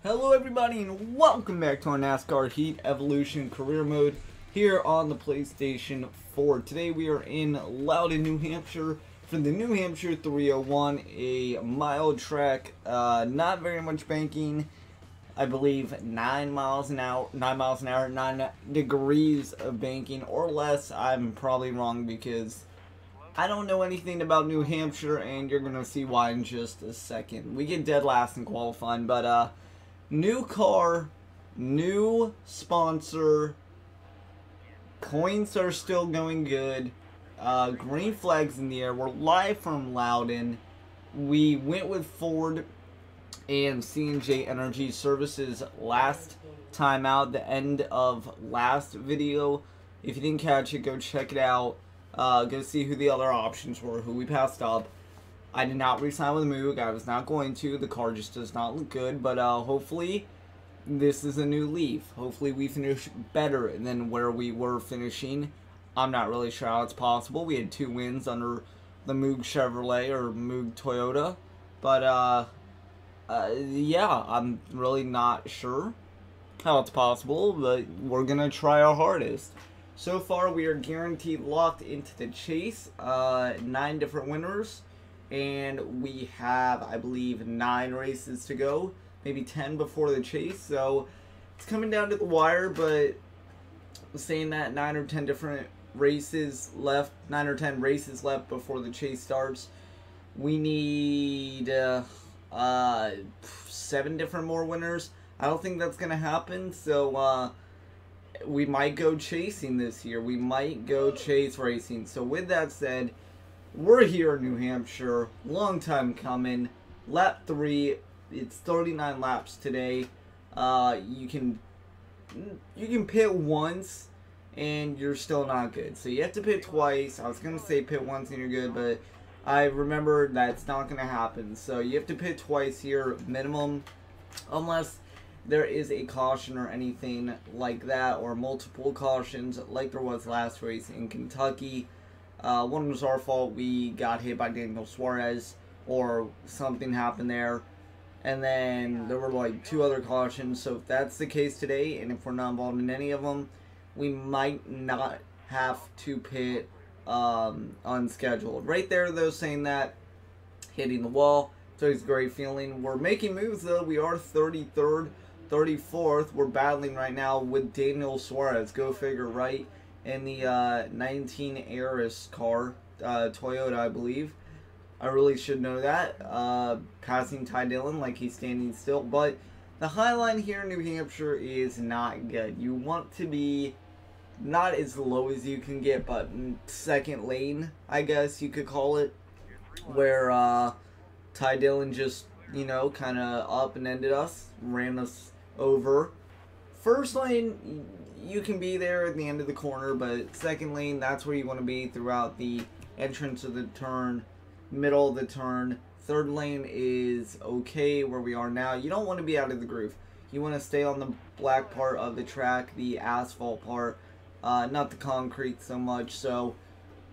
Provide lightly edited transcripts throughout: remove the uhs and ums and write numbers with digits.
Hello everybody and welcome back to our NASCAR Heat Evolution Career Mode here on the PlayStation 4. Today we are in Loudon, New Hampshire for the New Hampshire 301, a mile track, not very much banking. I believe 9 miles an hour, 9 degrees of banking or less. I'm probably wrong because I don't know anything about New Hampshire and you're going to see why in just a second. We get dead last in qualifying, but new car, new sponsor, coins are still going good, green flags in the air. We're live from Loudon. We went with Ford and C&J Energy Services last time out, the end of last video. If you didn't catch it, go check it out. Go see who the other options were, who we passed up. I did not re-sign with Moog. I was not going to. The car just does not look good. But hopefully this is a new leaf. Hopefully we finish better than where we were finishing. I'm not really sure how it's possible. We had 2 wins under the Moog Chevrolet or Moog Toyota. But yeah, I'm really not sure how it's possible. But we're going to try our hardest. So far we are guaranteed locked into the chase. 9 different winners. And we have, I believe, 9 races to go. Maybe 10 before the chase. So it's coming down to the wire. But saying that, 9 or 10 different races left. 9 or 10 races left before the chase starts. We need 7 different more winners. I don't think that's going to happen. So we might go chasing this year. We might go chase racing. So with that said, we're here in New Hampshire, long time coming, lap 3, it's 39 laps today. You can pit once and you're still not good. So you have to pit twice. I was going to say pit once and you're good, but I remember that's not going to happen. So you have to pit twice here, minimum, unless there is a caution or anything like that, or multiple cautions like there was last race in Kentucky. One was our fault. We got hit by Daniel Suarez or something happened there. And then there were like 2 other cautions. So if that's the case today, and if we're not involved in any of them, we might not have to pit unscheduled. Right there though, saying that, hitting the wall. So it's a great feeling. We're making moves though. We are 33rd, 34th. We're battling right now with Daniel Suarez. Go figure, right? In the 19 Aris car, Toyota, I believe. I really should know that. Passing Ty Dillon like he's standing still. But the high line here in New Hampshire is not good. You want to be not as low as you can get, but second lane, I guess you could call it. Where Ty Dillon just, you know, kind of up and ended us, ran us over. First lane, you can be there at the end of the corner, but second lane, that's where you want to be throughout the entrance of the turn, middle of the turn. Third lane is okay where we are now. You don't want to be out of the groove. You want to stay on the black part of the track, the asphalt part, not the concrete so much. So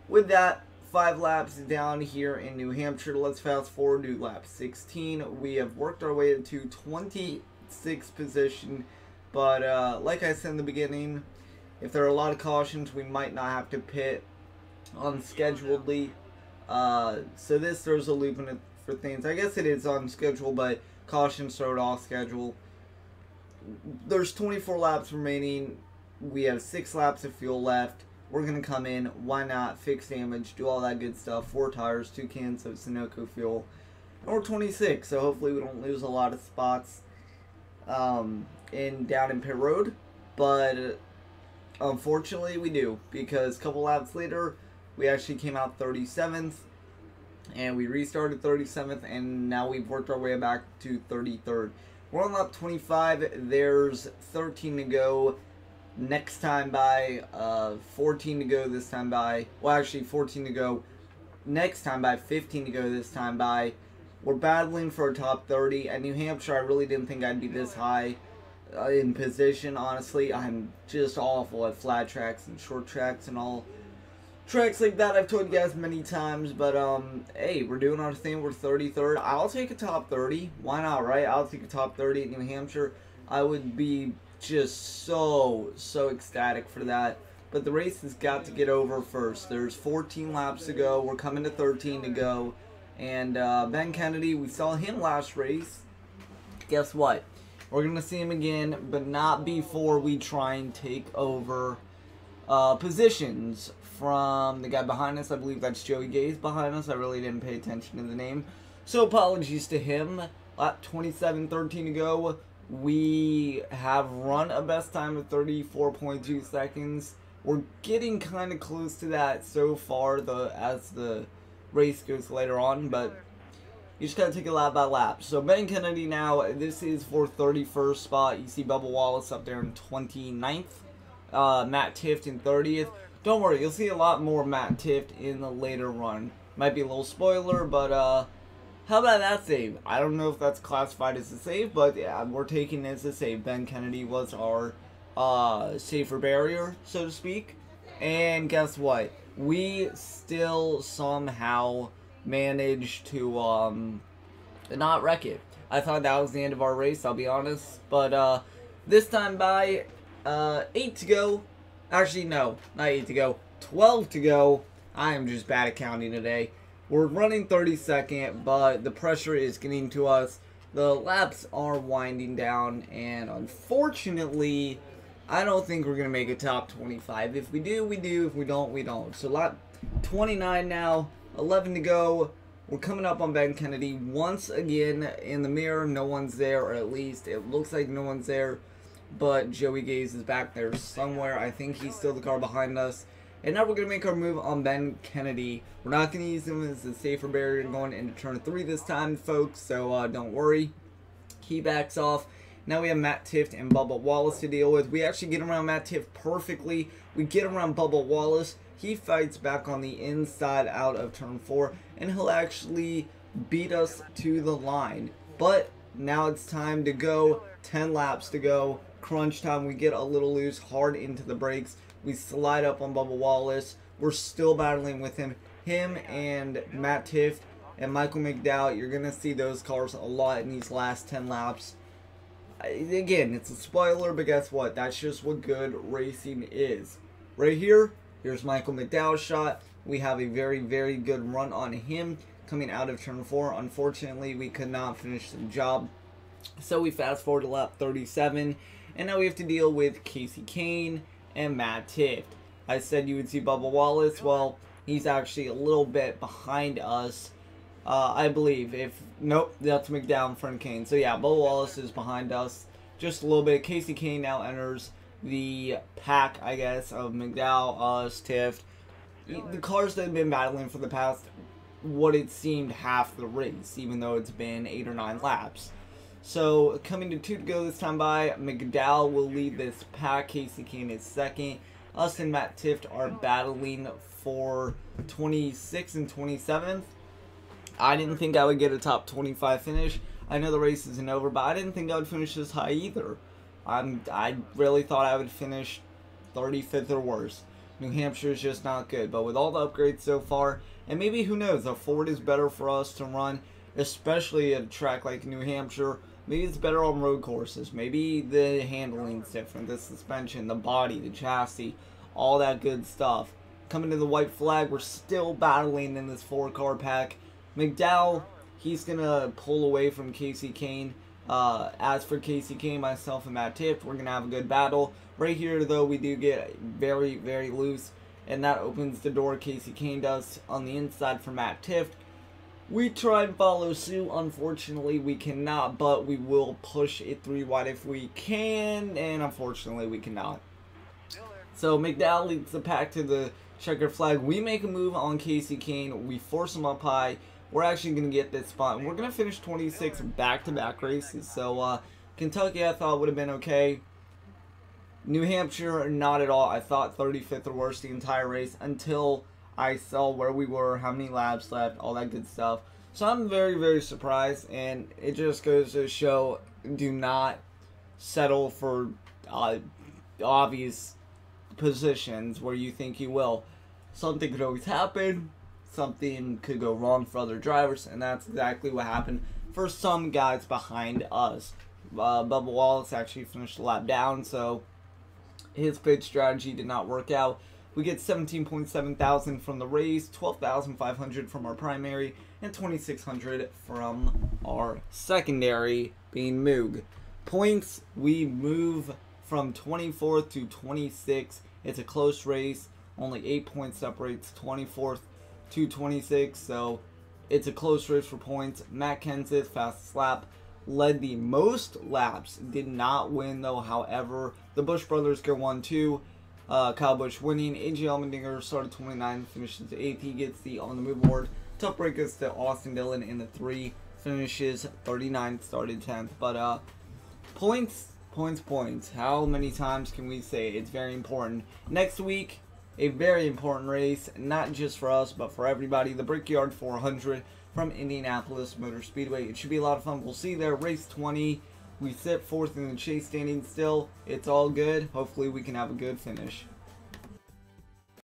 with that, 5 laps down here in New Hampshire. Let's fast forward to lap 16. We have worked our way into 26th position. But like I said in the beginning, if there are a lot of cautions, we might not have to pit unscheduledly. So this throws a loop in it for things. I guess it is on schedule, but cautions throw it off schedule. There's 24 laps remaining. We have 6 laps of fuel left. We're going to come in. Why not? Fix damage. Do all that good stuff. 4 tires, 2 cans of Sunoco fuel. And we're 26, so hopefully we don't lose a lot of spots down in pit road, but unfortunately we do, because a couple laps later we actually came out 37th and we restarted 37th, and now we've worked our way back to 33rd. We're on lap 25. There's 13 to go next time by, 14 to go this time by, well actually 14 to go next time by, 15 to go this time by. We're battling for a top 30. At New Hampshire, I really didn't think I'd be this high in position, honestly. I'm just awful at flat tracks and short tracks and all. tracks like that, I've told you guys many times, but hey, we're doing our thing. We're 33rd. I'll take a top 30. Why not, right? I'll take a top 30 at New Hampshire. I would be just so ecstatic for that. But the race has got to get over first. There's 14 laps to go. We're coming to 13 to go. And Ben Kennedy, we saw him last race. Guess what? We're going to see him again, but not before we try and take over positions from the guy behind us. I believe that's Joey Gaze behind us. I really didn't pay attention to the name. So apologies to him. Lap 27:13 to go. We have run a best time of 34.2 seconds. We're getting kind of close to that so far as the race goes later on, but you just gotta take it lap by lap. So Ben Kennedy now, this is for 31st spot. You see Bubba Wallace up there in 29th. Matt Tifft in 30th. Don't worry, you'll see a lot more Matt Tifft in the later run. Might be a little spoiler, but how about that save? I don't know if that's classified as a save, but yeah, we're taking it as a save. Ben Kennedy was our safer barrier, so to speak. And guess what? We still somehow managed to not wreck it. I thought that was the end of our race, I'll be honest. But this time by 8 to go. Actually, no, not 8 to go. 12 to go. I am just bad at counting today. We're running 32nd, but the pressure is getting to us. The laps are winding down, and unfortunately, I don't think we're going to make a top 25. If we do, we do. If we don't, we don't. So lap 29 now. 11 to go. We're coming up on Ben Kennedy once again in the mirror. No one's there, or at least it looks like no one's there. But Joey Gaze is back there somewhere. I think he's still the car behind us. And now we're going to make our move on Ben Kennedy. We're not going to use him as a safer barrier going into turn 3 this time, folks. So don't worry. He backs off. Now we have Matt Tifft and Bubba Wallace to deal with. We actually get around Matt Tifft perfectly. We get around Bubba Wallace. He fights back on the inside out of turn 4, and he'll actually beat us to the line. But now it's time to go. 10 laps to go. Crunch time. We get a little loose, hard into the brakes. We slide up on Bubba Wallace. We're still battling with him. Him and Matt Tifft and Michael McDowell. You're going to see those cars a lot in these last 10 laps. Again, it's a spoiler, but guess what? That's just what good racing is. Right here. Here's Michael McDowell's shot. We have a very, very good run on him coming out of turn 4. Unfortunately, we could not finish the job. So we fast forward to lap 37. And now we have to deal with Casey Kane and Matt Tifft. I said you would see Bubba Wallace. Well, he's actually a little bit behind us. I believe. Nope, that's McDowell in front of Kane. So yeah, Bubba Wallace is behind us just a little bit. Casey Kane now enters the pack, I guess, of McDowell, us, Tifft. The cars that have been battling for the past, what it seemed, half the race, even though it's been 8 or 9 laps. So, coming to 2 to go this time by, McDowell will lead this pack. Casey Kane is second. Us and Matt Tifft are battling for 26th and 27th. I didn't think I would get a top 25 finish. I know the race isn't over, but I didn't think I would finish this high either. I really thought I would finish 35th or worse. New Hampshire is just not good. But with all the upgrades so far, and maybe, who knows, a Ford is better for us to run, especially at a track like New Hampshire. Maybe it's better on road courses. Maybe the handling's different, the suspension, the body, the chassis, all that good stuff. Coming to the white flag, we're still battling in this 4-car pack. McDowell, he's going to pull away from Casey Kane. As for Casey Kane, myself, and Matt Tifft, we're going to have a good battle. Right here, though, we do get very, very loose, and that opens the door. Casey Kane does on the inside for Matt Tifft. We try and follow suit. Unfortunately, we cannot, but we will push it 3 wide if we can, and unfortunately, we cannot. So McDowell leads the pack to the checkered flag. We make a move on Casey Kane. We force him up high. We're actually going to get this spot, and we're going to finish 26 back-to-back races. So Kentucky, I thought, would have been okay. New Hampshire, not at all. I thought 35th or worse the entire race until I saw where we were, how many laps left, all that good stuff. So I'm very, very surprised, and it just goes to show, do not settle for obvious positions where you think you will. something could always happen. Something could go wrong for other drivers, and that's exactly what happened for some guys behind us. Bubba Wallace actually finished a lap down, so his pit strategy did not work out. We get 17.7 thousand from the race, 12,500 from our primary, and 2,600 from our secondary, being Moog. Points, we move from 24th to 26th. It's a close race. Only 8 points separates 24th to 26th, so it's a close race for points. Matt Kenseth, fastest lap, led the most laps. Did not win, though. However, the Busch brothers go 1-2. Kyle Busch winning. AJ Allmendinger started 29, finishes 8th. He gets the on the move award. Tough break us to Austin Dillon in the 3, finishes 39th, started 10th. But points. How many times can we say it's very important? Next week, a very important race, not just for us, but for everybody. The Brickyard 400 from Indianapolis Motor Speedway. It should be a lot of fun. We'll see you there. Race 20. We sit 4th in the chase standing still. It's all good. Hopefully we can have a good finish.